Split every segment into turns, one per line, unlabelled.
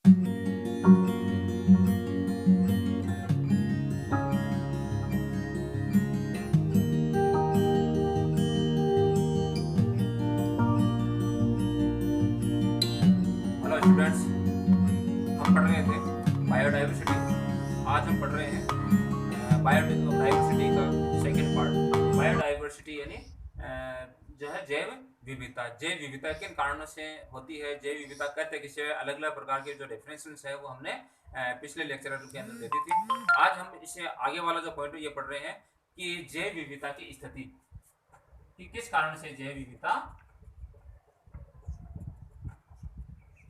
Hello students, हम पढ़ रहे थे बायोडाइवर्सिटी। आज हम पढ़ रहे हैं बायोडाइवर्सिटी का सेकंड पार्ट। बायोडाइवर्सिटी यानी जो है जैव विविधता। जैव विविधता किन कारणों से होती है, जैव विविधता कहते किसे, अलग अलग प्रकार के जो डेफिनेशंस है वो हमने पिछले लेक्चर के अंदर दे दी थी। आज हम इसे आगे वाला जो पॉइंट ये पढ़ रहे हैं कि जैव विविधता की स्थिति, कि किस कारण से जैव विविधता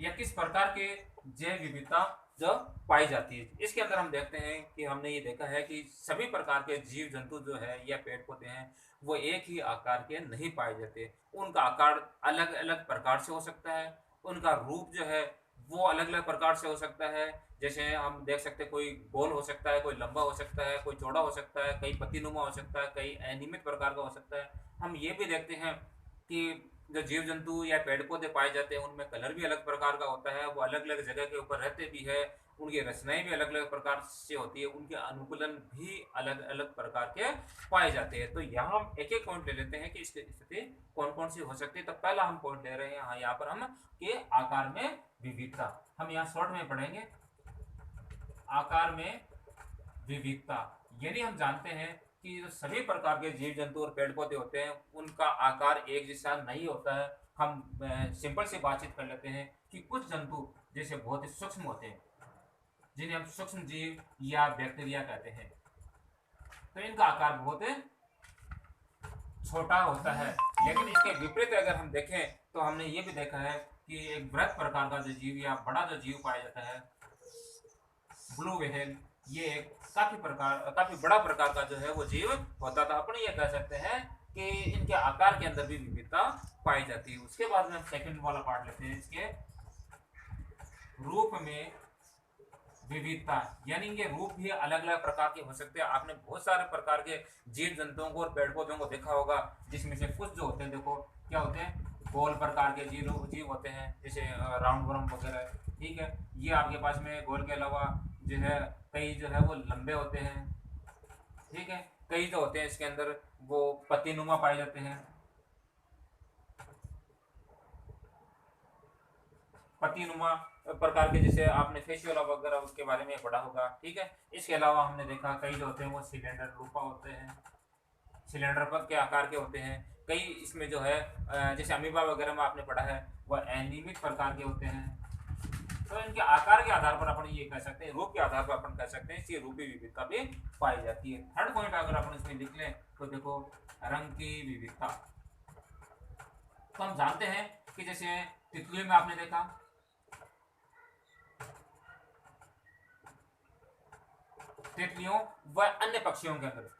या किस प्रकार के जैव विविधता जो पाई जाती है। इसके अंदर हम देखते हैं कि हमने ये देखा है कि सभी प्रकार के जीव जंतु जो है या पेड़ पौधे हैं वो एक ही आकार के नहीं पाए जाते। उनका आकार अलग अलग प्रकार से हो सकता है, उनका रूप जो है वो अलग अलग प्रकार से हो सकता है। जैसे हम देख सकते हैं कोई गोल हो सकता है, कोई लंबा हो सकता है, कोई चौड़ा हो सकता है, कई पत्तीनुमा हो सकता है, कई अनियमित प्रकार का हो सकता है। हम ये भी देखते हैं कि जो जीव जंतु या पेड़ पौधे पाए जाते हैं उनमें कलर भी अलग प्रकार का होता है, वो अलग अलग जगह के ऊपर रहते भी है, उनकी रचनाएं भी अलग अलग प्रकार से होती है, उनके अनुकूलन भी अलग अलग प्रकार के पाए जाते हैं। तो यहाँ हम एक एक पॉइंट ले लेते हैं कि इसकी स्थिति कौन कौन सी हो सकती है। तो पहला हम पॉइंट ले रहे हैं यहाँ पर हम कि आकार में विविधता। हम यहाँ शॉर्ट में पढ़ेंगे आकार में विविधता, यानी हम जानते हैं कि जो सभी प्रकार के जीव जंतु और पेड़ पौधे होते हैं उनका आकार एक जैसा नहीं होता है। हम सिंपल से बातचीत कर लेते हैं कि कुछ जंतु जैसे बहुत ही सूक्ष्म होते हैं, जिन्हें हम सूक्ष्म जीव या बैक्टीरिया कहते हैं, तो इनका आकार बहुत छोटा होता है। लेकिन इसके विपरीत अगर हम देखें तो हमने ये भी देखा है कि एक बृहद प्रकार का जो जीव या बड़ा जो जीव पाया जाता है ब्लू व्हेल, ये एक काफी बड़ा प्रकार का जो है वो जीव होता था। अपन ये कह सकते हैं कि इनके आकार के अंदर भी विविधता पाई जाती है। उसके बाद में हम सेकंड वाला पार्ट लेते हैं, इसके रूप में विविधता, यानी इनके रूप भी अलग अलग प्रकार के हो सकते हैं। आपने बहुत सारे प्रकार के जीव जंतुओं को और पेड़ पौधों को देखा होगा, जिसमें से कुछ जो होते हैं, देखो क्या होते हैं, गोल प्रकार के जीव जीव होते हैं, जैसे राउंड वर्म वगैरह। ठीक है, ये आपके पास में गोल के अलावा जो है कई जो है वो लंबे होते हैं। ठीक है, कई जो होते हैं इसके अंदर वो पत्तीनुमा पाए जाते हैं, पत्तीनुमा प्रकार के, जैसे आपने फेशियोला वगैरह उसके बारे में पढ़ा होगा। ठीक है, इसके अलावा हमने देखा कई जो होते हैं वो सिलेंडर रूपा होते हैं, सिलेंडर पर के आकार के होते हैं। कई इसमें जो है जैसे अमीबा वगैरह में आपने पढ़ा है वह अनियमित प्रकार के होते हैं। तो इनके आकार के आधार पर अपन ये कह सकते हैं, रूप के आधार पर अपन कह सकते हैं इसकी रूपी विविधता भी पाई जाती है। थर्ड पॉइंट अगर अपन इसमें लिख लें तो देखो रंग की विविधता। तो हम जानते हैं कि जैसे तितलियों में आपने देखा, तितलियों व अन्य पक्षियों के अंदर,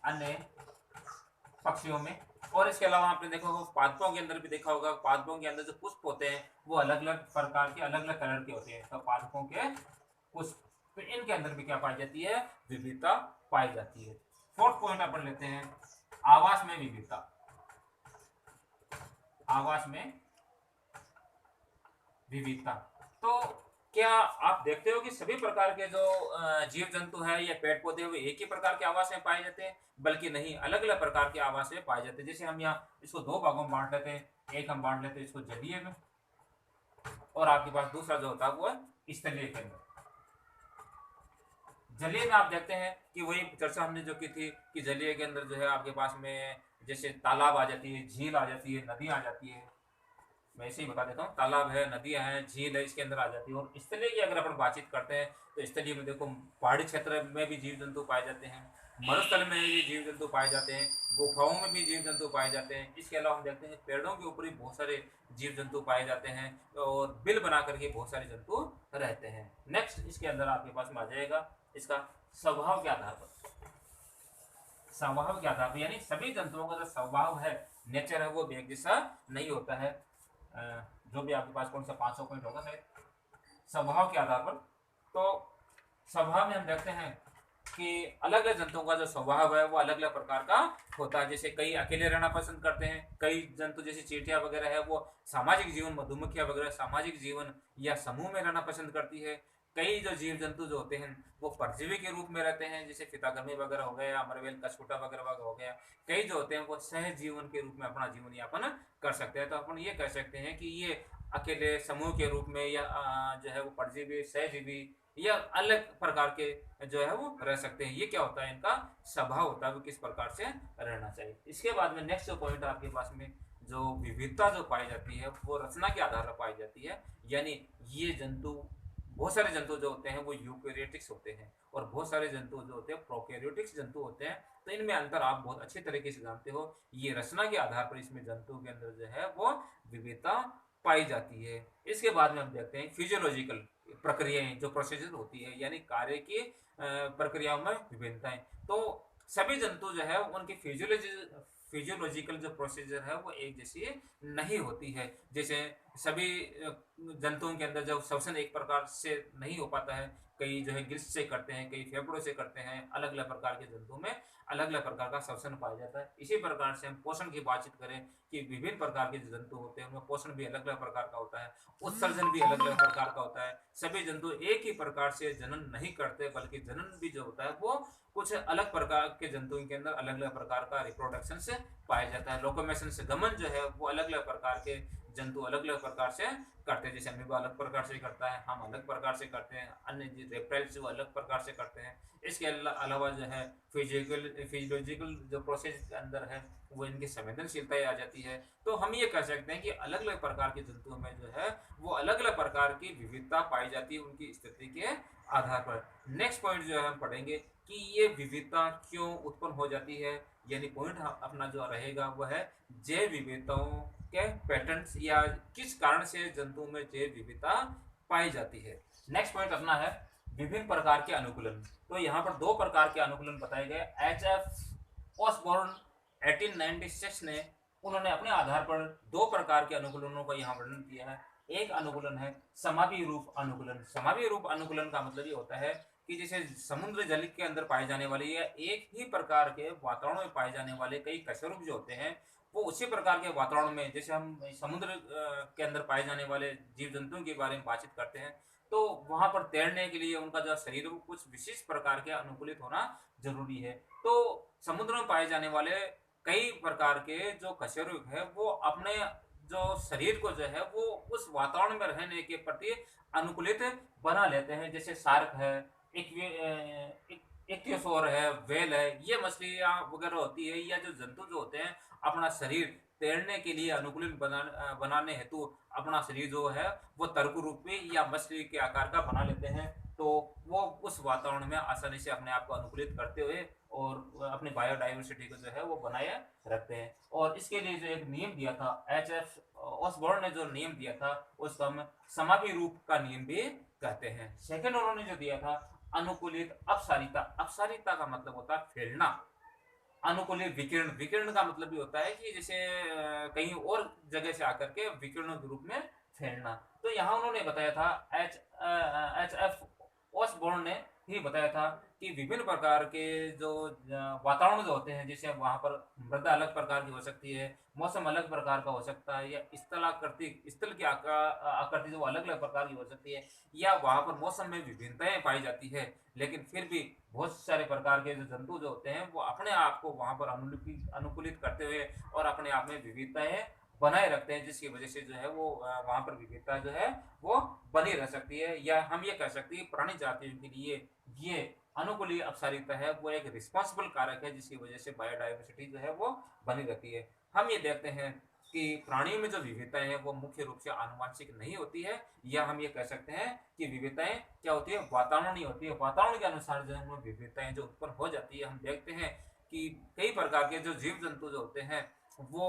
अन्य पक्षियों में, और इसके अलावा आपने देखा होगा पादपों के अंदर भी देखा होगा, पादपों के अंदर जो पुष्प होते हैं वो अलग अलग प्रकार के अलग अलग कलर के होते हैं। तो पादपों के पुष्प, तो इनके अंदर भी क्या पाई जाती है, विविधता पाई जाती है। फोर्थ पॉइंट अपन लेते हैं आवास में विविधता। आवास में विविधता, तो क्या आप देखते हो कि सभी प्रकार के जो जीव जंतु है या पेड़ पौधे वो एक ही प्रकार के आवास में पाए जाते हैं, बल्कि नहीं, अलग अलग प्रकार के आवास में पाए जाते हैं। जैसे हम यहाँ इसको दो भागों में बांट लेते हैं, एक हम बांट लेते हैं इसको जलीय में, और आपके पास दूसरा जो होता है वो है स्थलीय के अंदर। जलीय में आप देखते हैं कि वही चर्चा हमने जो की थी कि जलीय के अंदर जो है आपके पास में जैसे तालाब आ जाती है, झील आ जाती है, नदी आ जाती है। मैं ऐसे ही बता देता हूँ, तालाब है, नदियां हैं, झील है, इसके अंदर आ जाती है। और स्थलीय की अगर अपन बातचीत करते हैं तो स्थलीय में देखो पहाड़ी क्षेत्र में भी जीव जंतु पाए जाते हैं, मरुस्थल में भी जीव जंतु पाए जाते हैं, गुफाओं में भी जीव जंतु पाए जाते हैं। इसके अलावा हम देखते हैं पेड़ों के ऊपर भी बहुत सारे जीव जंतु पाए जाते हैं, और बिल बना करके बहुत सारे जंतु रहते हैं। नेक्स्ट इसके अंदर आपके पास में आ जाएगा इसका स्वभाव के आधार पर। स्वभाव के आधार पर यानी सभी जंतुओं का जो स्वभाव है, नेचर है, वो एक जैसा नहीं होता है। जो भी आपके पास कौन सा 500 पॉइंट होगा शायद, स्वभाव के आधार पर। तो स्वभाव में हम देखते हैं कि अलग अलग जंतुओं का जो स्वभाव है वो अलग अलग प्रकार का होता है। जैसे कई अकेले रहना पसंद करते हैं, कई जंतु जैसे चींटियां वगैरह है वो सामाजिक जीवन, मधुमक्खियां वगैरह सामाजिक जीवन या समूह में रहना पसंद करती है। कई जो जीव जंतु जो होते हैं वो परजीवी के रूप में रहते हैं, जैसे फितागर्मी वगैरह हो गया, अमरवेल कछुटा वगैरह हो गया। कई जो होते हैं वो सह जीवन के रूप में अपना जीवन यापन कर सकते हैं। तो अपन ये कह सकते हैं कि ये अकेले समूह के रूप में या जो है वो परजीवी, सहजीवी या अलग प्रकार के जो है वो रह सकते हैं। ये क्या होता है, इनका स्वभाव होता है वो किस प्रकार से रहना चाहिए। इसके बाद में नेक्स्ट जो पॉइंट आपके पास में जो विविधता जो पाई जाती है वो रचना के आधार पर पाई जाती है। यानी ये जंतु, बहुत सारे जंतु जो होते हैं वो यूकेरियोटिक्स होते हैं और बहुत सारे जंतु जो होते हैं प्रोकैरियोटिक्स जंतु होते हैं। तो इनमें अंतर आप बहुत अच्छे तरीके से जानते हो। ये रचना के आधार पर इसमें जंतु के अंदर जो है वो विविधता पाई जाती है। इसके बाद में हम देखते हैं फिजियोलॉजिकल प्रक्रियाएं, जो प्रोसीजर होती है, यानी कार्य की प्रक्रियाओं में विभिन्नताएं। तो सभी जंतु जो है उनकी फिजियोलॉजिकल जो प्रोसीजर है वो एक जैसी नहीं होती है। जैसे सभी जंतुओं के अंदर जब श्वसन एक प्रकार से नहीं हो पाता है, कई जो है गिल्स से करते हैं, कई फेफड़ों से करते हैं। अलग अलग प्रकार के जंतुओं में अलग अलग प्रकार का श्वसन पाया जाता है। इसी प्रकार से हम पोषण की बातचीत करें कि विभिन्न प्रकार के जो जंतु होते हैं उनमें पोषण भी अलग अलग प्रकार का होता है, उत्सर्जन भी अलग अलग प्रकार का होता है। सभी जंतु एक ही प्रकार से जनन नहीं करते, बल्कि जनन भी जो होता है वो कुछ अलग प्रकार के जंतुओं के अंदर अलग अलग प्रकार का रिप्रोडक्शन से पाया जाता है। लोकोमेशन से गमन जो है वो अलग अलग प्रकार के जंतु अलग अलग प्रकार से करते हैं। जैसे अमीबा अलग प्रकार से करता है, हम अलग प्रकार से करते हैं, अन्य रेप्टाइल्स वो अलग प्रकार से करते हैं। इसके अलावा जो है फिजियोलॉजिकल जो प्रोसेस के अंदर है वो इनकी संवेदनशीलता आ जाती है। तो हम ये कह सकते हैं कि अलग अलग प्रकार के जंतुओं में जो है वो अलग अलग प्रकार की विविधता पाई जाती है उनकी स्थिति के आधार पर। नेक्स्ट पॉइंट जो है हम पढ़ेंगे कि ये विविधता क्यों उत्पन्न हो जाती है। यानी पॉइंट अपना जो रहेगा वह है जैव विविधताओं के पैटर्न्स, या किस कारण से जंतुओं में जैव विविधता पाई जाती है। नेक्स्ट पॉइंट अपना है विभिन्न प्रकार के अनुकूलन। तो यहाँ पर दो प्रकार के अनुकूलन बताए गए। एच एफ ऑसबॉर्न 1896 ने उन्होंने अपने आधार पर दो प्रकार के अनुकूलनों का यहाँ वर्णन किया है। एक अनुकूलन है समावि रूप अनुकूलन। समावि रूप अनुकूलन का मतलब ये होता है कि जैसे समुद्र जल के अंदर पाए जाने वाले या एक ही प्रकार के वातावरण में पाए जाने वाले कई कशेरुक जो होते हैं वो उसी प्रकार के वातावरण में, जैसे हम समुद्र के अंदर पाए जाने वाले जीव जंतुओं के बारे में बातचीत करते हैं, तो वहां पर तैरने के लिए उनका जो शरीर कुछ विशेष प्रकार के अनुकूलित होना जरूरी है। तो समुद्र में पाए जाने वाले कई प्रकार के जो कशेरुक है वो अपने जो शरीर को जो है वो उस वातावरण में रहने के प्रति अनुकूलित बना लेते हैं। जैसे शार्क है, इक्तियोसोर है, वेल है, ये मछलियां वगैरह होती है, या जो जंतु जो होते हैं अपना शरीर तैरने के लिए अनुकूलित बनाने हेतु अपना शरीर जो है वो तर्क रूप में या मछली के आकार का बना लेते हैं। तो वो उस वातावरण में आसानी से अपने आप को अनुकूलित करते हुए और अपनी बायोडाइवर्सिटी को जो है वो बनाए रखते हैं। और इसके लिए जो एक नियम दिया था एच एफ ऑसबॉर्न ने, जो नियम दिया था उसको हम समावि रूप का नियम भी कहते हैं। सेकंड उन्होंने जो दिया था अनुकूलित अपसारिता। अपसारिता का मतलब होता है फैलना। अनुकूलित विकिरण, विकिरण का मतलब भी होता है कि जैसे कहीं और जगह से आकर के विकिरणों के रूप में फैलना। तो यहाँ उन्होंने बताया था एच एफ ऑसबॉर्न ने ही बताया था कि विभिन्न प्रकार के जो वातावरण जो होते हैं, जैसे वहां पर मृदा अलग प्रकार की हो सकती है, मौसम अलग प्रकार का हो सकता है, या स्थलाकृति, स्थल की आकृति जो अलग अलग प्रकार की हो सकती है, या वहां पर मौसम में विभिन्नताएं पाई जाती है। लेकिन फिर भी बहुत सारे प्रकार के जो जंतु जो होते हैं वो अपने आप को वहां पर अनुकूलित करते हुए और अपने आप में विविधताएं बनाए रखते हैं, जिसकी वजह से जो है वो वहां पर विविधता जो है वो बनी रह सकती है। या हम ये कह सकते हैं प्राणी जातियों के लिए ये अनुकूलीय अपसारिता है वो एक रिस्पॉन्सिबल कारक है, जिसकी वजह से बायोडाइवर्सिटी जो है वो बनी रहती है। हम ये देखते हैं कि प्राणियों में जो विविधताएं हैं वो मुख्य रूप से आनुवंशिक नहीं होती है, या हम ये कह सकते हैं कि विविधताएं क्या होती है, वातावरण नहीं होती है। वातावरण के अनुसार जो है विविधताएं जो उत्पन्न हो जाती है। हम देखते हैं कि कई प्रकार के जो जीव जंतु जो होते हैं वो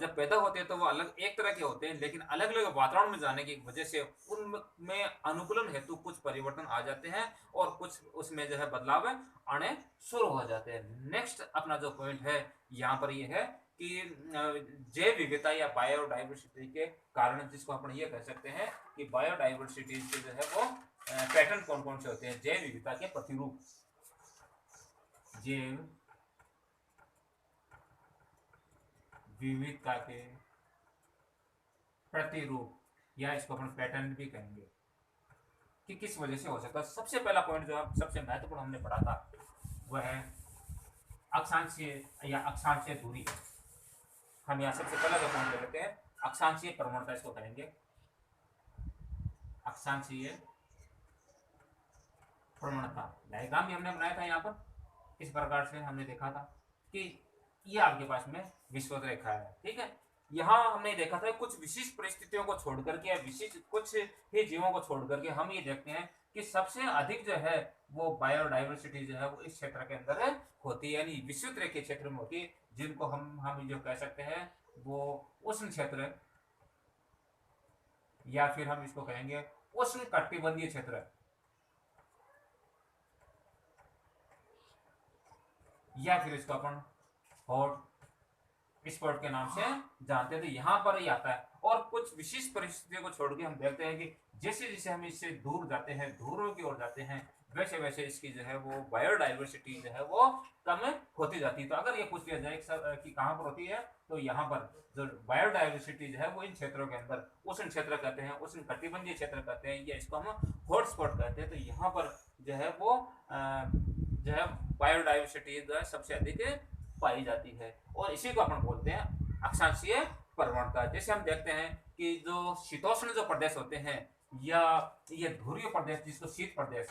जब पैदा होते हैं तो वो अलग एक तरह के होते हैं, लेकिन अलग अलग वातावरण में जाने की वजह से उनमें अनुकूलन हेतु कुछ परिवर्तन आ जाते हैं और कुछ उसमें जो है बदलाव आने शुरू हो जाते हैं। नेक्स्ट अपना जो पॉइंट है यहाँ पर ये है कि जैव विविधता या बायोडाइवर्सिटी के कारण, जिसको अपन ये कह सकते हैं कि बायोडाइवर्सिटी के जो है वो पैटर्न कौन कौन से होते हैं, जैव विविधता के प्रतिरूप। जैव विविधता के प्रतिरूप, या इसको अपन पैटर्न भी कहेंगे, कि किस वजह से हो सकता है। सबसे पहला पॉइंट जो सबसे महत्वपूर्ण हमने पढ़ा था वह है अक्षांशीय या अक्षांशीय दूरी। हम यहाँ सबसे पहला जो पॉइंट ले लेते हैं अक्षांशीय प्रवणता, इसको कहेंगे अक्षांशीय प्रवणता। डायग्राम भी हमने बनाया था यहाँ पर, इस प्रकार से हमने देखा था कि ये आपके पास में विषुवत रेखा है, ठीक है। यहाँ हमने देखा था कुछ विशिष्ट परिस्थितियों को छोड़ करके या विशिष्ट कुछ ही जीवों को छोड़ करके हम ये देखते हैं कि सबसे अधिक जो है वो बायोडाइवर्सिटी जो है वो इस क्षेत्र के अंदर होती है, यानी विषुवत रेखा क्षेत्र में होती है, जिनको हम जो कह सकते हैं वो उष्ण क्षेत्र, या फिर हम इसको कहेंगे उष्ण कटिबंधीय क्षेत्र, या फिर इसको अपन हॉट स्पॉट के नाम से जानते हैं। तो यहाँ पर ही आता है। और कुछ विशिष्ट परिस्थितियों को छोड़ के हम देखते हैं कि जैसे जैसे हम इससे दूर जाते हैं, दूरों की ओर जाते हैं, वैसे वैसे इसकी जो है वो बायोडाइवर्सिटी जो है वो कम होती जाती है। तो अगर ये पूछ लिया जाए कि कहाँ पर होती है, तो यहाँ पर जो बायोडाइवर्सिटी जो है वो इन क्षेत्रों के अंदर उष्ण क्षेत्र कहते हैं, उष्ण कटिबंधीय क्षेत्र कहते हैं, या इसको हम हॉट स्पॉट कहते हैं। तो यहाँ पर जो है वो जो है बायोडाइवर्सिटी जो है सबसे अधिक पाई जाती है, और इसी को अपन बोलते हैं अक्षांशीय प्रवणता। जैसे हम देखते हैं कि जो शीतोष्ण जो प्रदेश होते हैं, या ये ध्रुवीय प्रदेश जिसको शीत प्रदेश,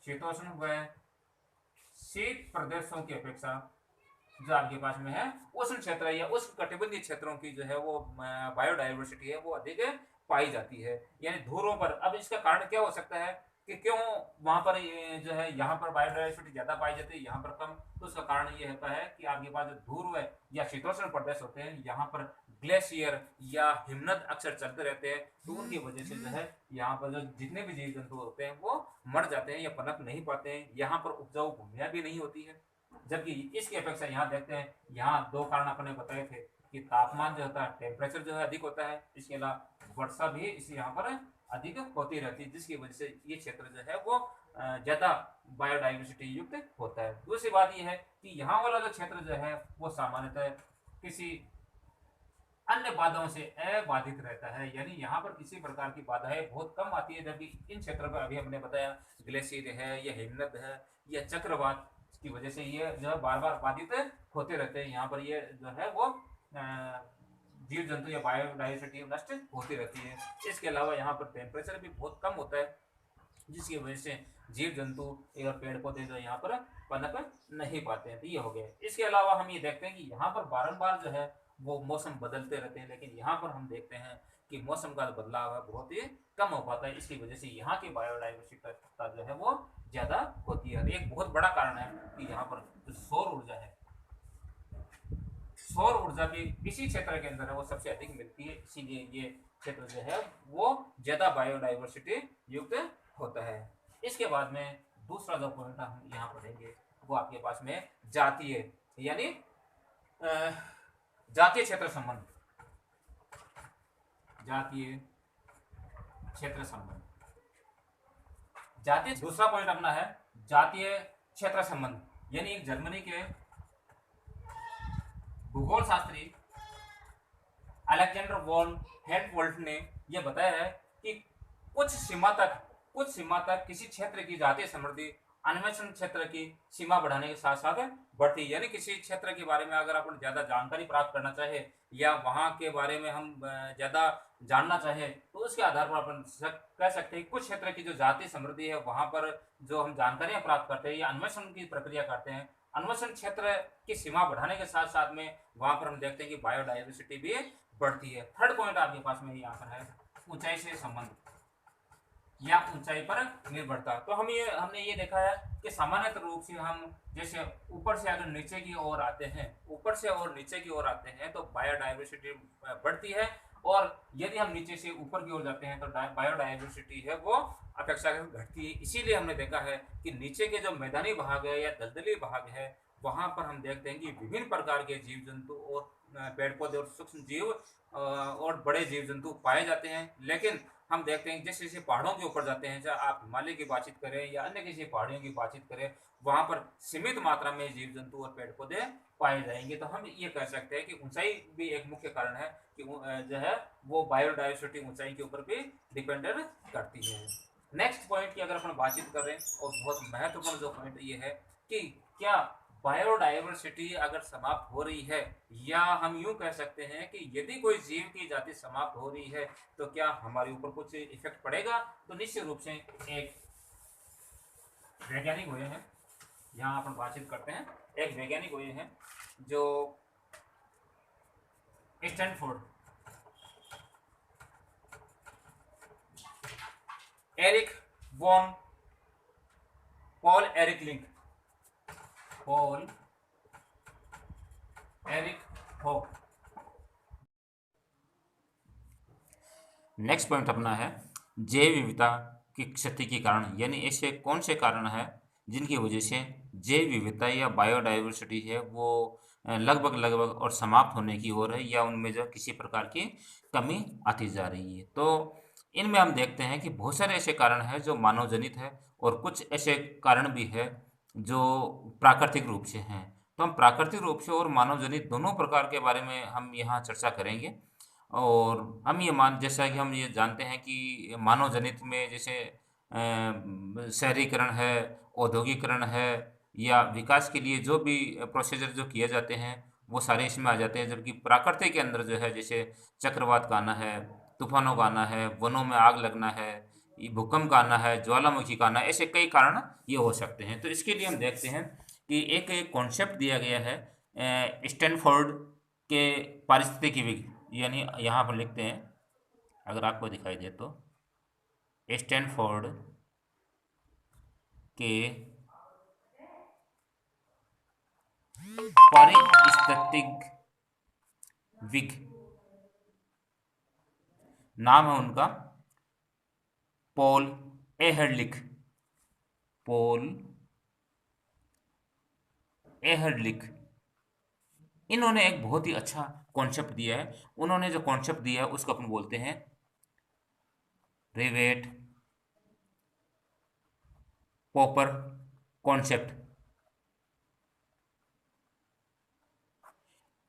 शीतोष्ण व शीत प्रदेशों की अपेक्षा जो आपके पास में है उष्ण क्षेत्र या उष्ण कटिबंधीय क्षेत्रों की जो है वो बायोडाइवर्सिटी है वो अधिक पाई जाती है, यानी ध्रुवों पर। अब इसका कारण क्या हो सकता है कि क्यों वहां पर जो है यहाँ पर बायोडाइवर्सिटी ज्यादा पाई जाती है, यहाँ पर कम? तो उसका कारण ये होता है कि आपके पास जो ध्रुव या शीतोष्ण प्रदेश होते हैं, यहाँ पर ग्लेशियर या हिमनद अक्सर चलते रहते हैं, तो उनकी वजह से जो है यहाँ पर जो जितने भी जीव जंतु होते हैं वो मर जाते हैं या पनप नहीं पाते हैं। यहाँ पर उपजाऊ भूमियां भी नहीं होती है। जबकि इसकी अपेक्षा यहाँ देखते हैं, यहाँ दो कारण अपने बताए थे कि तापमान जो होता है, टेम्परेचर जो है अधिक होता है, इसके अलावा वर्षा भी इस यहाँ पर अधिक होती रहती है, जिसकी वजह से ये क्षेत्र जो है वो ज्यादा बायोडाइवर्सिटी युक्त होता है। दूसरी बात ये है कि यहाँ वाला जो क्षेत्र जो है वो सामान्यतः किसी अन्य बाधाओं से अबाधित रहता है, यानी यहाँ पर किसी प्रकार की बाधाएं बहुत कम आती है। जबकि इन क्षेत्रों पर अभी हमने बताया ग्लेशियर है या हिमनद है या चक्रवात की वजह से ये जो है बार बार बाधित होते रहते हैं। यहाँ पर ये जो है वो जीव जंतु या बायोडाइवर्सिटी नष्ट होती रहती है। इसके अलावा यहाँ पर टेम्परेचर भी बहुत कम होता है, जिसकी वजह से जीव जंतु और पेड़ पौधे जो यहाँ पर पनप नहीं पाते हैं। तो ये हो गए। इसके अलावा हम ये देखते हैं कि यहाँ पर बारंबार जो है वो मौसम बदलते रहते हैं, लेकिन यहाँ पर हम देखते हैं कि मौसम का बदलाव है बहुत ही कम हो पाता है। इसकी वजह से यहाँ की बायोडाइवर्सिटी जो है वो ज्यादा होती है। एक बहुत बड़ा कारण है कि यहाँ पर जो सौर ऊर्जा है, सौर ऊर्जा भी इसी क्षेत्र के अंदर है वो सबसे अधिक मिलती है, इसीलिए ये क्षेत्र जो है वो ज्यादा बायोडाइवर्सिटी युक्त होता है। इसके बाद में दूसरा जो पॉइंट हम यहाँ पढ़ेंगे वो आपके पास में जातीय, यानी जातीय क्षेत्र संबंध, जातीय क्षेत्र संबंध। जातीय दूसरा पॉइंट अपना है जातीय क्षेत्र संबंध, यानी एक जर्मनी के भूगोल शास्त्री अलेक्जेंडर वॉन हेल्महोल्ट्ज ने यह बताया है कि कुछ सीमा तक किसी क्षेत्र की जातीय समृद्धि अन्वेषण क्षेत्र की सीमा बढ़ाने के साथ साथ बढ़ती है। यानी किसी क्षेत्र के बारे में अगर अपन ज्यादा जानकारी प्राप्त करना चाहे या वहां के बारे में हम ज्यादा जानना चाहे, तो उसके आधार पर अपन कह सकते हैं कुछ क्षेत्र की जो जातीय समृद्धि है वहां पर जो हम जानकारियां प्राप्त करते हैं या अन्वेषण की प्रक्रिया करते हैं, अन्वेषण क्षेत्र की सीमा बढ़ाने के साथ साथ में वहां पर हम देखते हैं कि बायोडाइवर्सिटी भी बढ़ती है। थर्ड पॉइंट आपके पास में यहाँ पर है ऊंचाई से संबंध या ऊंचाई पर निर्भरता। तो हमने ये देखा है कि सामान्य रूप से हम जैसे ऊपर से अगर नीचे की ओर आते हैं, ऊपर से और नीचे की ओर आते हैं तो बायोडाइवर्सिटी बढ़ती है, और यदि हम नीचे से ऊपर की ओर जाते हैं तो बायोडाइवर्सिटी है वो अपेक्षाकृत घटती है। इसीलिए हमने देखा है कि नीचे के जो मैदानी भाग है या दलदली भाग है वहां पर हम देखते हैं कि विभिन्न प्रकार के जीव जंतु और पेड़ पौधे और सूक्ष्म जीव और बड़े जीव जंतु पाए जाते हैं, लेकिन हम देखते हैं जैसे जैसे पहाड़ों के ऊपर जाते हैं, चाहे आप हिमालय की बातचीत करें या अन्य किसी पहाड़ियों की बातचीत करें, वहाँ पर सीमित मात्रा में जीव जंतु और पेड़ पौधे पाए जाएंगे। तो हम ये कह सकते हैं कि ऊंचाई भी एक मुख्य कारण है कि जो है वो बायोडाइवर्सिटी ऊंचाई के ऊपर भी डिपेंडेंट करती है। नेक्स्ट पॉइंट की अगर अपन बातचीत करें, और बहुत महत्वपूर्ण जो पॉइंट ये है कि क्या बायोडाइवर्सिटी अगर समाप्त हो रही है, या हम यूं कह सकते हैं कि यदि कोई जीव की जाति समाप्त हो रही है तो क्या हमारे ऊपर कुछ इफेक्ट पड़ेगा? तो निश्चित रूप से एक वैज्ञानिक हुए हैं, यहाँ अपन बातचीत करते हैं, एक वैज्ञानिक हुए हैं जो Stanford, Eric von Paul Eric Link, Paul Eric Hock. Next point अपना है जैव विविधता की क्षति के कारण, यानी ऐसे कौन से कारण हैं जिनकी वजह से जैव विविधता या बायोडाइवर्सिटी है वो लगभग लगभग और समाप्त होने की ओर है, या उनमें जो किसी प्रकार की कमी आती जा रही है। तो इनमें हम देखते हैं कि बहुत सारे ऐसे कारण हैं जो मानव जनित है, और कुछ ऐसे कारण भी है जो प्राकृतिक रूप से हैं। तो हम प्राकृतिक रूप से और मानव जनित दोनों प्रकार के बारे में हम यहाँ चर्चा करेंगे। और हम ये जैसा कि हम ये जानते हैं कि मानव जनित में जैसे शहरीकरण है, औद्योगिकरण है, या विकास के लिए जो भी प्रोसीजर जो किए जाते हैं वो सारे इसमें आ जाते हैं। जबकि प्राकृतिक के अंदर जो है जैसे चक्रवात का आना है, तूफानों का आना है, वनों में आग लगना है, ये भूकंप का आना है, ज्वालामुखी का आना है, ऐसे कई कारण ये हो सकते हैं। तो इसके लिए हम देखते हैं कि एक कॉन्सेप्ट दिया गया है स्टैनफोर्ड के पारिस्थितिकी विज्ञान, यानी यहाँ पर लिखते हैं, अगर आपको दिखाई दे तो, स्टैनफोर्ड के पारिस्थितिक विग, नाम है उनका पॉल एहरलिख, पॉल एहरलिख। इन्होंने एक बहुत ही अच्छा कॉन्सेप्ट दिया है। उन्होंने जो कॉन्सेप्ट दिया है उसको अपन बोलते हैं रिवेट पॉपर कॉन्सेप्ट।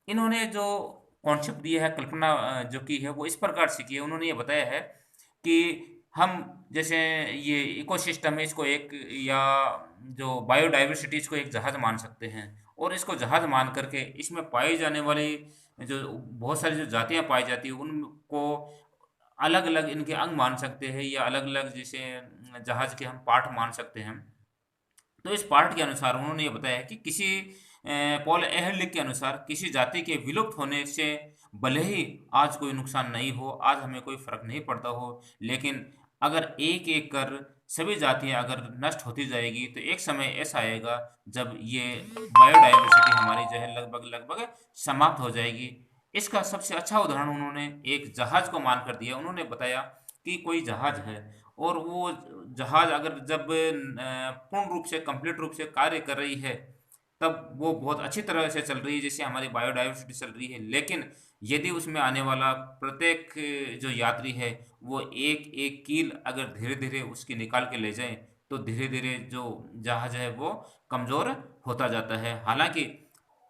इन्होंने जो कॉन्सेप्ट दिया है, कल्पना जो की है वो इस प्रकार से की है। उन्होंने ये बताया है कि हम जैसे ये इकोसिस्टम है इसको एक, या जो बायोडाइवर्सिटी इसको एक जहाज मान सकते हैं, और इसको जहाज मान करके इसमें पाई जाने वाली जो बहुत सारी जो जातियां पाई जाती है उनको अलग अलग इनके अंग मान सकते हैं, या अलग अलग जैसे जहाज के हम पार्ट मान सकते हैं। तो इस पार्ट के अनुसार उन्होंने ये बताया कि किसी पॉल एहरलिख के अनुसार किसी जाति के विलुप्त होने से भले ही आज कोई नुकसान नहीं हो, आज हमें कोई फर्क नहीं पड़ता हो, लेकिन अगर एक एक कर सभी जातियां अगर नष्ट होती जाएगी तो एक समय ऐसा आएगा जब ये बायोडाइवर्सिटी हमारी जो है लगभग लगभग समाप्त हो जाएगी। इसका सबसे अच्छा उदाहरण उन्होंने एक जहाज को मानकर दिया। उन्होंने बताया कि कोई जहाज है, और वो जहाज अगर जब पूर्ण रूप से कंप्लीट रूप से कार्य कर रही है तब वो बहुत अच्छी तरह से चल रही है, जैसे हमारी बायोडाइवर्सिटी चल रही है। लेकिन यदि उसमें आने वाला प्रत्येक जो यात्री है वो एक एक कील अगर धीरे धीरे उसकी निकाल के ले जाए तो धीरे धीरे जो जहाज है वो कमज़ोर होता जाता है। हालांकि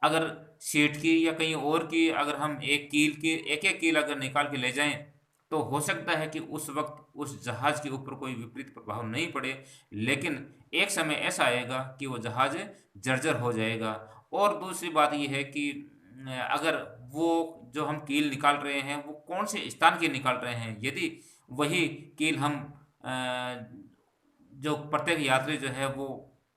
अगर सीट की या कहीं और की अगर हम एक एक कील अगर निकाल के ले जाएं तो हो सकता है कि उस वक्त उस जहाज के ऊपर कोई विपरीत प्रभाव नहीं पड़े, लेकिन एक समय ऐसा आएगा कि वो जहाज जर्जर हो जाएगा। और दूसरी बात ये है कि अगर वो जो हम कील निकाल रहे हैं वो कौन से स्थान की निकाल रहे हैं, यदि वही कील हम जो प्रत्येक यात्री जो है वो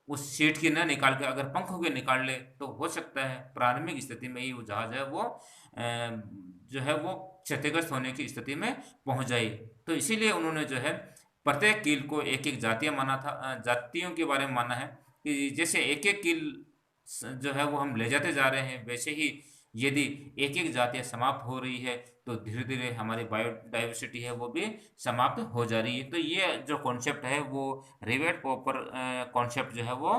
उस सीट की न निकाल के अगर पंखों के निकाल ले तो हो सकता है प्रारंभिक स्थिति में ही वो जहाज है वो जो है वो क्षतिग्रस्त होने की स्थिति में पहुंच जाए। तो इसीलिए उन्होंने जो है प्रत्येक कील को एक एक जातियां माना था, जातियों के बारे में माना है कि जैसे एक एक कील जो है वो हम ले जाते जा रहे हैं, वैसे ही यदि एक एक जातियां समाप्त हो रही है तो धीरे धीरे हमारी बायोडाइवर्सिटी है वो भी समाप्त हो जा रही है। तो ये जो कॉन्सेप्ट है वो रिवेट पॉपर कॉन्सेप्ट जो है वो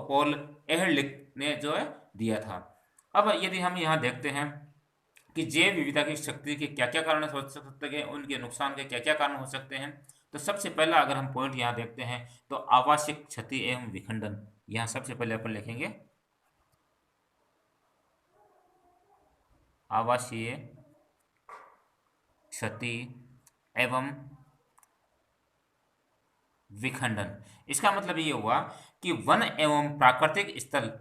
पॉल एहरलिख ने जो है दिया था। अब यदि हम यहाँ देखते हैं कि जैव विविधता की शक्ति के क्या क्या कारण हो सकते हैं, उनके नुकसान के क्या क्या कारण हो सकते हैं। तो सबसे पहला अगर हम पॉइंट यहाँ देखते हैं तो आवासिक क्षति एवं विखंडन। यहाँ सबसे पहले अपन लिखेंगे आवासीय क्षति एवं विखंडन। इसका मतलब ये हुआ कि वन एवं प्राकृतिक स्थल,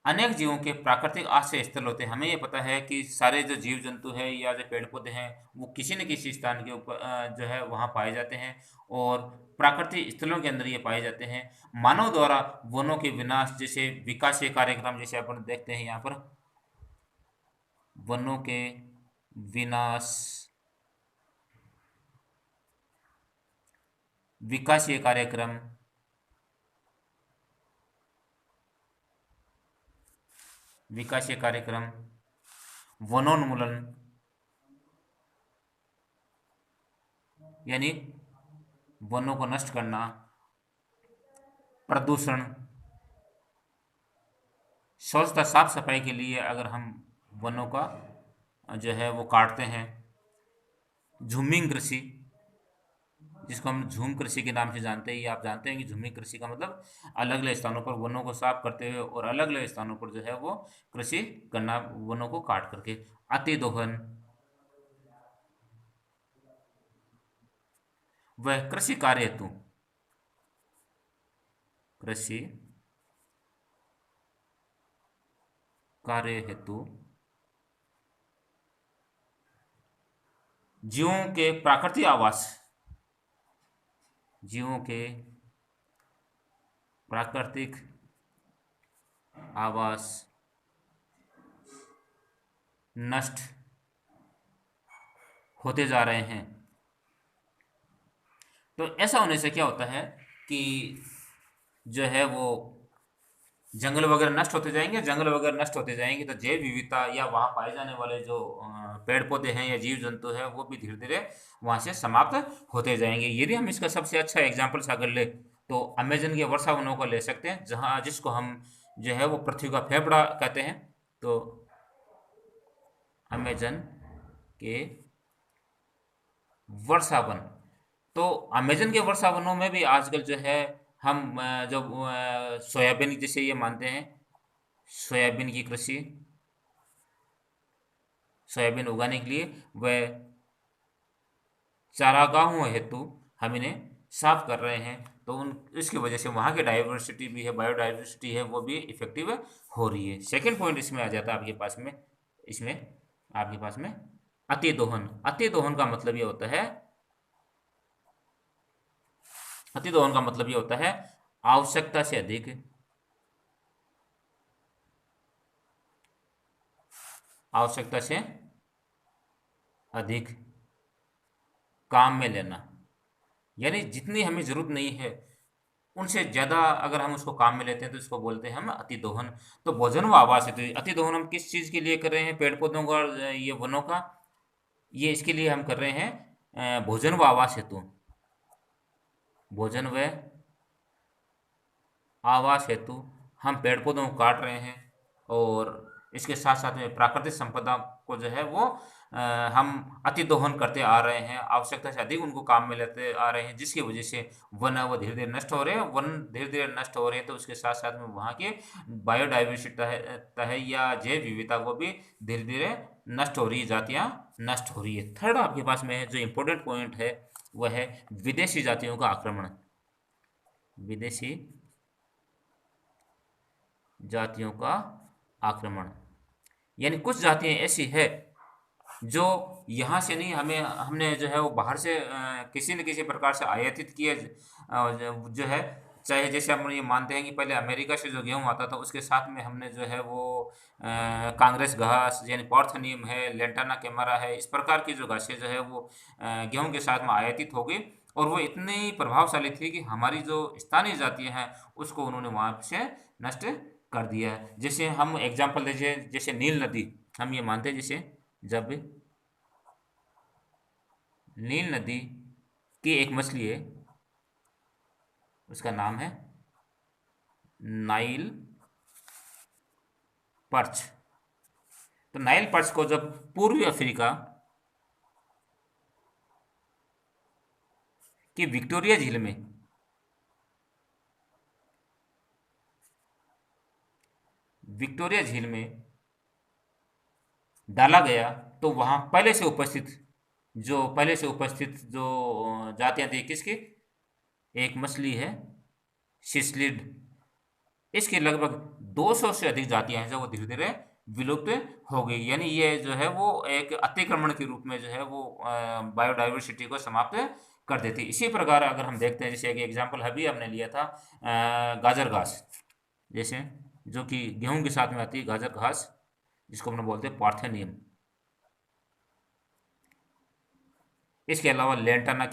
अनेक जीवों के प्राकृतिक आश्रय स्थल होते हैं। हमें ये पता है कि सारे जो जीव जंतु है या जो पेड़ पौधे हैं वो किसी न किसी स्थान के ऊपर जो है वहाँ पाए जाते हैं, और प्राकृतिक स्थलों के अंदर ये पाए जाते हैं। मानव द्वारा वनों के विनाश जैसे विकासीय कार्यक्रम, जैसे अपन देखते हैं यहाँ पर वनों के विनाश, विकासीय कार्यक्रम, विकासीय कार्यक्रम, वनोन्मूलन यानी वनों को नष्ट करना, प्रदूषण, स्वच्छता साफ सफाई के लिए अगर हम वनों का जो है वो काटते हैं, झूमिंग कृषि जिसको हम झूम कृषि के नाम से जानते हैं, ये आप जानते हैं कि झूमिंग कृषि का मतलब अलग अलग स्थानों पर वनों को साफ करते हुए और अलग अलग स्थानों पर जो है वो कृषि करना वनों को काट करके। अतिदोहन वह कृषि कार्य हेतु, कृषि कार्य हेतु जीवों के प्राकृतिक आवास, जीवों के प्राकृतिक आवास नष्ट होते जा रहे हैं। तो ऐसा होने से क्या होता है कि जो है वो जंगल वगैरह नष्ट होते जाएंगे, जंगल वगैरह नष्ट होते जाएंगे तो जैव विविधता या वहाँ पाए जाने वाले जो पेड़ पौधे हैं या जीव जंतु है वो भी धीरे धीरे वहाँ से समाप्त होते जाएंगे। यदि हम इसका सबसे अच्छा एग्जाम्पल अगर ले तो अमेजन के वर्षा वनों को ले सकते हैं, जहाँ जिसको हम जो है वो पृथ्वी का फेफड़ा कहते हैं। तो अमेजन के वर्षा वन, तो अमेजन के वर्षा वनों में भी आजकल जो है हम जो सोयाबीन जिसे ये मानते हैं, सोयाबीन की कृषि, सोयाबीन उगाने के लिए वह चारागाहों हेतु हम इन्हें साफ कर रहे हैं। तो उन इसकी वजह से वहाँ की डाइवर्सिटी भी है, बायोडाइवर्सिटी है, वो भी इफेक्टिव हो रही है। सेकेंड पॉइंट इसमें आ जाता है आपके पास में, इसमें आपके पास में अतिदोहन। अतिदोहन का मतलब ये होता है, अतिदोहन का मतलब ये होता है आवश्यकता से अधिक, आवश्यकता से अधिक काम में लेना, यानी जितनी हमें जरूरत नहीं है उनसे ज़्यादा अगर हम उसको काम में लेते हैं तो इसको बोलते हैं हम अतिदोहन। तो भोजन व आवास हेतु अतिदोहन हम किस चीज़ के लिए कर रहे हैं, पेड़ पौधों का और ये वनों का, ये इसके लिए हम कर रहे हैं भोजन व आवास हेतु, भोजन व आवास हेतु हम पेड़ पौधों को काट रहे हैं, और इसके साथ साथ में प्राकृतिक संपदा को जो है वो हम अतिदोहन करते आ रहे हैं, आवश्यकता से अधिक उनको काम में लेते आ रहे हैं, जिसकी वजह से वन है वो धीरे धीरे नष्ट हो रहे हैं। वन धीरे धीरे नष्ट हो रहे हैं तो उसके साथ साथ में वहाँ की बायोडाइवर्सिटी है या जैव विविधता वो भी धीरे धीरे नष्ट हो रही है, जातियाँ नष्ट हो रही है। थर्ड आपके पास में है जो इम्पोर्टेंट पॉइंट है वह है विदेशी जातियों का आक्रमण, विदेशी जातियों का आक्रमण। यानी कुछ जातियां ऐसी है जो यहाँ से नहीं, हमें हमने जो है वो बाहर से किसी न किसी प्रकार से आयातित किए, जो है चाहे जैसे हम ये मानते हैं कि पहले अमेरिका से जो गेहूँ आता था उसके साथ में हमने जो है वो कांग्रेस घास यानी पॉर्थनियम है, लेंटाना कैमरा है, इस प्रकार की जो घासें जो है वो गेहूँ के साथ में आयातित हो गई, और वो इतनी प्रभावशाली थी कि हमारी जो स्थानीय जातियाँ हैं उसको उन्होंने वहाँ से नष्ट कर दिया है। जैसे हम एग्जांपल दीजिए, जैसे नील नदी, हम ये मानते हैं जैसे जब नील नदी की एक मछली है उसका नाम है नाइल पर्च। तो नाइल पर्च को जब पूर्वी अफ्रीका की विक्टोरिया झील में डाला गया, तो वहां पहले से उपस्थित जो जातियां थी किसकी, एक मछली है सिसलिड, इसके लगभग 200 से अधिक जातियां हैं जो वो धीरे धीरे विलुप्त हो गई। यानी ये जो है वो एक अतिक्रमण के रूप में जो है वो बायोडाइवर्सिटी को समाप्त कर देती है। इसी प्रकार अगर हम देखते हैं, जैसे एक एग्जांपल अभी हमने लिया था गाजर घास, जैसे जो कि गेहूं के साथ में आती है गाजर घास, जिसको हम बोलते हैं पार्थेनियम। इसके अलावा लेंटाना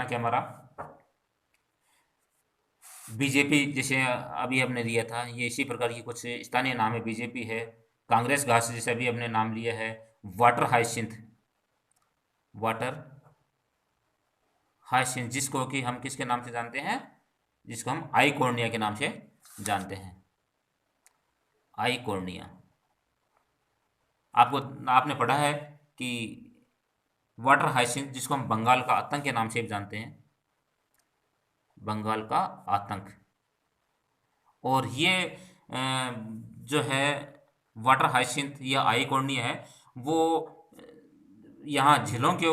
कैमारा, बीजेपी, जैसे अभी हमने लिया था, ये इसी प्रकार की कुछ स्थानीय नाम है, बीजेपी है। कांग्रेस घास जैसे अभी हमने नाम लिया है, वाटर हाइसिंथ, वाटर हाइसिंथ, जिसको कि हम किसके नाम से जानते हैं, जिसको हम आइकोर्निया के नाम से जानते हैं, आइकोर्निया। आपने पढ़ा है कि वाटर हाइसिंथ, जिसको हम बंगाल का आतंक के नाम से भी जानते हैं, बंगाल का आतंक। और ये जो है वाटर हाइसिंथ या आइकोर्निया है, वो यहाँ झीलों के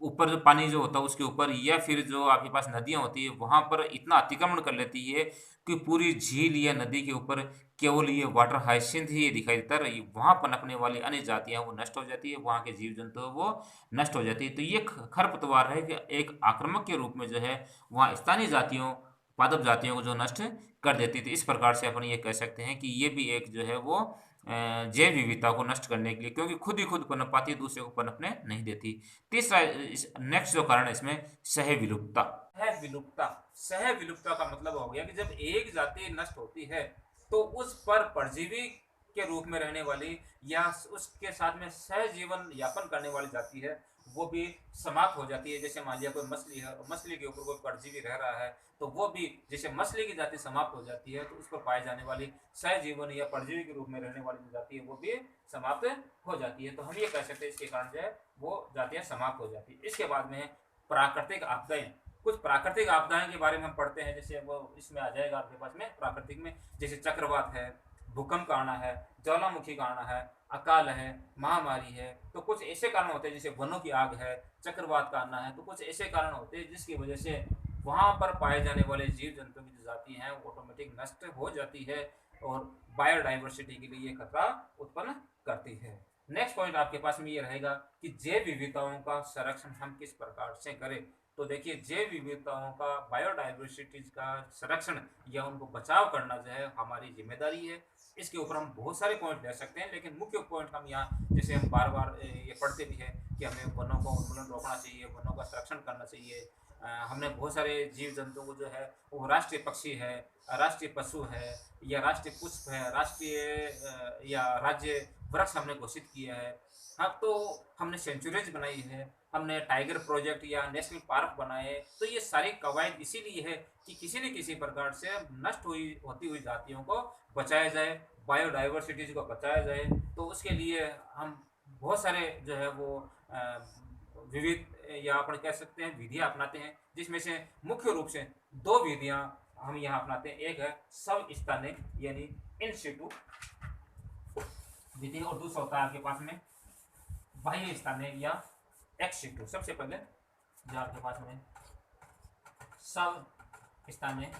ऊपर जो पानी जो होता है उसके ऊपर, या फिर जो आपके पास नदियाँ होती है वहाँ पर इतना अतिक्रमण कर लेती है कि पूरी झील या नदी के ऊपर केवल ये वाटर हाइसिंथ ही दिखाई देता है। वहाँ पनपने वाली अन्य जातियाँ वो नष्ट हो जाती है, वहाँ के जीव जंतु वो नष्ट हो जाती है। तो ये खरपतवार है कि एक आक्रामक के रूप में जो है वहाँ स्थानीय जातियों, पादप जातियों को जो नष्ट कर देती थी। इस प्रकार से अपन ये कह सकते हैं कि ये भी एक जो है वो जैव विविधता को नष्ट करने के लिए, क्योंकि खुद ही खुद पनप पाती है, दूसरे को पनपने नहीं देती। तीसरा नेक्स्ट जो कारण है इसमें सह विलुप्तता। सह विलुप्तता का मतलब हो गया कि जब एक जाति नष्ट होती है तो उस पर परजीवी के रूप में रहने वाली या उसके साथ में सहजीवन यापन करने वाली जाति है वो भी समाप्त हो जाती है। जैसे मान लिया कोई मछली है और मछली के ऊपर कोई परजीवी रह रहा है, तो वो भी जैसे मछली की जाति समाप्त हो जाती है, तो उस पर पाए जाने वाली सहजीवन या परजीवी के रूप में रहने वाली जो जाति है वो भी समाप्त हो जाती है। तो हम ये कह सकते हैं इसके कारण जो है वो जातियां समाप्त हो जाती है। इसके बाद में प्राकृतिक आपदाएं, कुछ प्राकृतिक आपदाएं के बारे में हम पढ़ते हैं, जैसे वो इसमें आ जाएगा आपके पास में प्राकृतिक में, जैसे चक्रवात है, भूकंप का आना है, ज्वालामुखी का आना है, अकाल है, महामारी है। तो कुछ ऐसे कारण होते हैं, जैसे वनों की आग है, चक्रवात का आना है, तो कुछ ऐसे कारण होते हैं जिसकी वजह से वहाँ पर पाए जाने वाले जीव जंतु की जो जाति हैं वो ऑटोमेटिक नष्ट हो जाती है और बायोडाइवर्सिटी के लिए ये खतरा उत्पन्न करती है। नेक्स्ट पॉइंट आपके पास में ये रहेगा कि जैव विविधताओं का संरक्षण हम किस प्रकार से करें। तो देखिए, जैव विविधताओं का, बायोडाइवर्सिटीज का संरक्षण या उनको बचाव करना जो है हमारी जिम्मेदारी है। इसके ऊपर हम बहुत सारे पॉइंट ले सकते हैं, लेकिन मुख्य पॉइंट हम यहाँ, जैसे हम बार बार ये पढ़ते भी हैं कि हमें वनों को उन्मूलन रोकना चाहिए, वनों का संरक्षण करना चाहिए। हमने बहुत सारे जीव जंतुओं को जो है वो राष्ट्रीय पक्षी है, राष्ट्रीय पशु है, या राष्ट्रीय पुष्प है, राष्ट्रीय या राज्य वृक्ष हमने घोषित किया है। हाँ, तो हमने सेंचुरीज बनाई है, हमने टाइगर प्रोजेक्ट या नेशनल पार्क बनाए। तो ये सारी कवायद इसीलिए है कि किसी न किसी प्रकार से नष्ट होती हुई जातियों को बचाया जाए, बायोडाइवर्सिटीज को बचाया जाए। तो उसके लिए हम बहुत सारे जो है वो विविध या अपन कह सकते हैं विधियां अपनाते हैं, जिसमें से मुख्य रूप से दो विधियां हम यहाँ अपनाते हैं। एक है सब स्थानिक यानी इन सिटू विधि, और दूसरा होता है आपके पास में बाह्य स्थानिक या एक्स सिटू। सबसे पहले जो आपके पास में सब स्थानिक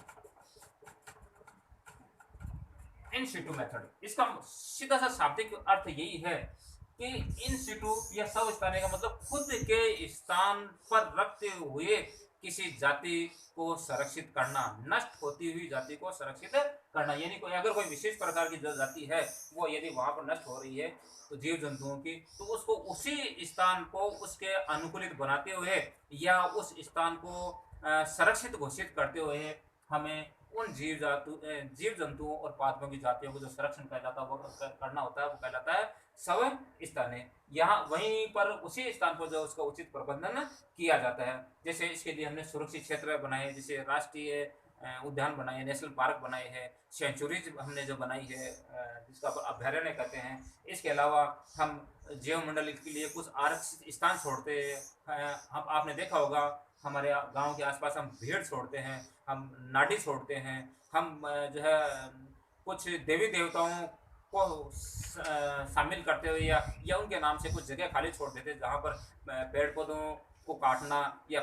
इन सिटू मेथड, इसका सीधा सा शाब्दिक अर्थ यही है कि इन सिटू या सब स्थानिक का मतलब खुद के स्थान पर रखते हुए किसी जाति को संरक्षित करना, नष्ट होती हुई जाति को संरक्षित करना। यानी कोई अगर कोई विशेष प्रकार की जो जाति है वो यदि वहां पर नष्ट हो रही है तो जीव जंतुओं की, तो उसको उसी स्थान को उसके अनुकूलित बनाते हुए या उस स्थान को संरक्षित घोषित करते हुए हमें उन जीव जंतुओं और पादपों की जातियों को जो संरक्षण कहलाता है वो करना होता है, वो कहलाता है सब स्थानीय। यहाँ वहीं पर उसी स्थान पर जो उसका उचित प्रबंधन किया जाता है। जैसे इसके लिए हमने सुरक्षित क्षेत्र बनाए, जैसे राष्ट्रीय उद्यान बनाए, नेशनल पार्क बनाए हैं, सेंचुरीज हमने जो बनाई है, जिसका अभ्यारण्य कहते हैं। इसके अलावा हम जैव मंडल के लिए कुछ आरक्षित स्थान छोड़ते हैं। हम आपने देखा होगा हमारे गांव के आसपास हम भेड़ छोड़ते हैं, हम नाडी छोड़ते हैं, हम जो है कुछ देवी देवताओं को शामिल करते हुए या उनके नाम से कुछ जगह खाली छोड़ देते हैं जहाँ पर पेड़ पौधों को काटना या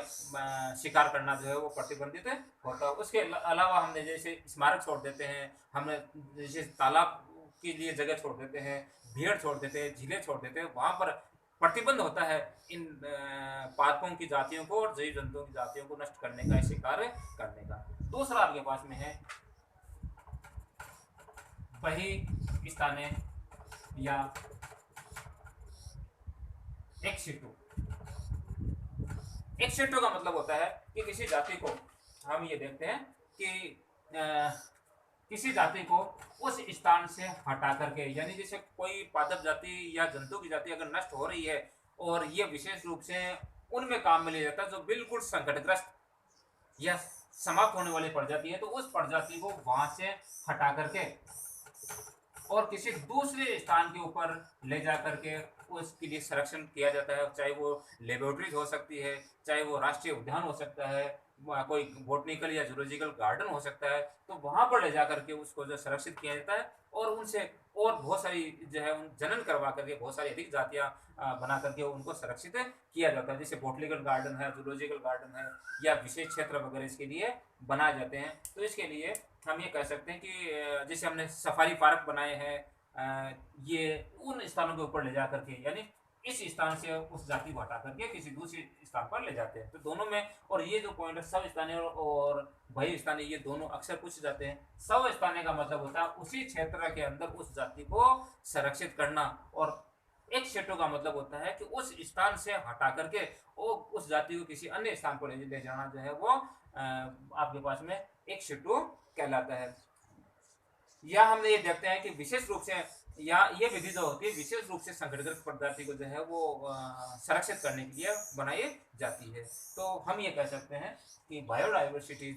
शिकार करना जो है वो प्रतिबंधित होता है। उसके अलावा हमने जैसे स्मारक छोड़ देते हैं, हमने जैसे तालाब के लिए जगह छोड़ देते हैं, भीड़ छोड़ देते हैं, झीलें छोड़ देते हैं, वहाँ पर प्रतिबंध होता है इन पार्कों की जातियों को और जैव जंतुओं की जातियों को नष्ट करने का, शिकार करने का। दूसरा आपके पास में है वही स्थाने या एक्सिटू। एक्सिटू का मतलब होता है कि किसी जाति को हम ये देखते हैं कि किसी जाति को उस स्थान से हटा करके, यानी जैसे कोई पादप जाति या जंतु की जाति अगर नष्ट हो रही है और ये विशेष रूप से उनमें काम में लिया जाता है जो बिल्कुल संकटग्रस्त या समाप्त होने वाली प्रजाति है, तो उस प्रजाति को वहां से हटा करके और किसी दूसरे स्थान के ऊपर ले जा करके उसके लिए संरक्षण किया जाता है। चाहे वो लेबोरेटरीज हो सकती है, चाहे वो राष्ट्रीय उद्यान हो सकता है, कोई बोटनिकल या जूलॉजिकल गार्डन हो सकता है, तो वहां पर ले जा करके उसको जो संरक्षित किया जाता है और उनसे और बहुत सारी जो है जनन करवा करके बहुत सारी अधिक जातियां बना करके उनको संरक्षित किया जाता है। जैसे बोटनिकल गार्डन है, जूलॉजिकल गार्डन है या विशेष क्षेत्र वगैरह इसके लिए बनाए जाते हैं। तो इसके लिए हम ये कह सकते हैं कि जैसे हमने सफारी पार्क बनाए हैं, ये उन स्थानों के ऊपर ले जा करके, यानी इस स्थान से उस जाति को हटा करके किसी दूसरे स्थान पर ले जाते हैं। तो दोनों में, और ये जो पॉइंट है सब स्थानीय और बहिः स्थानीय, ये दोनों अक्सर पूछे जाते हैं। सब स्थानीय का मतलब होता है उसी क्षेत्र के अंदर उस जाति को संरक्षित करना, और एक शेटो का मतलब होता है कि उस स्थान से हटा करके वो उस जाति को किसी अन्य स्थान पर ले जाना जो है वो आपके पास में एक शेटो कहलाता है। या हमने ये देखते हैं कि विशेष रूप से या ये विधि जो होती है विशेष रूप से संकटग्रस्त प्रजाति को जो है वो संरक्षित करने के लिए बनाई जाती है। तो हम ये कह सकते हैं कि बायोडाइवर्सिटी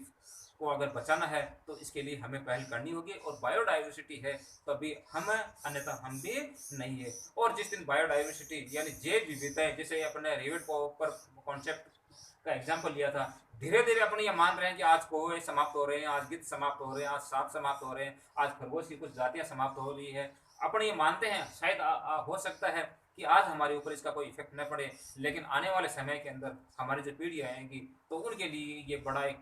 को अगर बचाना है तो इसके लिए हमें पहल करनी होगी, और बायोडाइवर्सिटी है तभी हम, अन्यथा हम भी नहीं है। और जिस दिन बायोडाइवर्सिटी यानी जैव विविधता, जैसे अपने रिवेट पर कॉन्सेप्ट का एग्जाम्पल लिया था, धीरे धीरे अपने ये मान रहे हैं कि आज कौवे समाप्त हो रहे हैं, आज गिद्ध समाप्त हो रहे हैं, आज सांप समाप्त हो रहे हैं, आज खरगोश की कुछ जातियां समाप्त हो रही है। अपने ये मानते हैं, शायद हो सकता है कि आज हमारे ऊपर इसका कोई इफेक्ट न पड़े, लेकिन आने वाले समय के अंदर हमारी जो पीढ़ी आएंगी तो उनके लिए ये बड़ा एक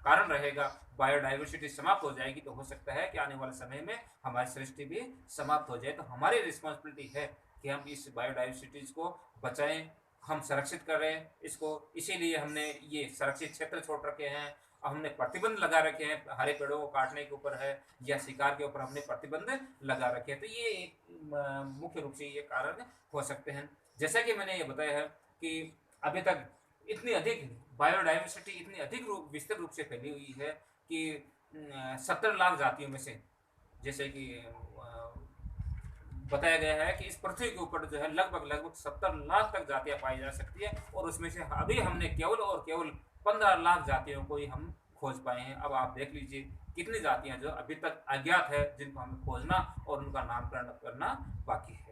कारण रहेगा। बायोडाइवर्सिटी समाप्त हो जाएगी तो हो सकता है कि आने वाले समय में हमारी सृष्टि भी समाप्त हो जाए। तो हमारी रिस्पॉन्सिबिलिटी है कि हम इस बायोडाइवर्सिटीज को बचाएं, हम संरक्षित कर रहे हैं इसको। इसीलिए हमने ये संरक्षित क्षेत्र छोड़ रखे हैं, हमने प्रतिबंध लगा रखे हैं, हरे पेड़ों को काटने के ऊपर है या शिकार के ऊपर हमने प्रतिबंध लगा रखे हैं। तो ये एक मुख्य रूप से ये कारण हो सकते हैं। जैसा कि मैंने ये बताया है कि अभी तक इतनी अधिक बायोडाइवर्सिटी इतनी अधिक विस्तृत रूप से फैली हुई है कि 70 लाख जातियों में से, जैसे कि बताया गया है कि इस पृथ्वी के ऊपर जो है लगभग 70 लाख तक जातियां पाई जा सकती है, और उसमें से अभी हमने केवल और केवल 15 लाख जातियों को ही हम खोज पाए हैं। अब आप देख लीजिए कितनी जातियां जो अभी तक अज्ञात है, जिनको हमें खोजना और उनका नामकरण करना बाकी है।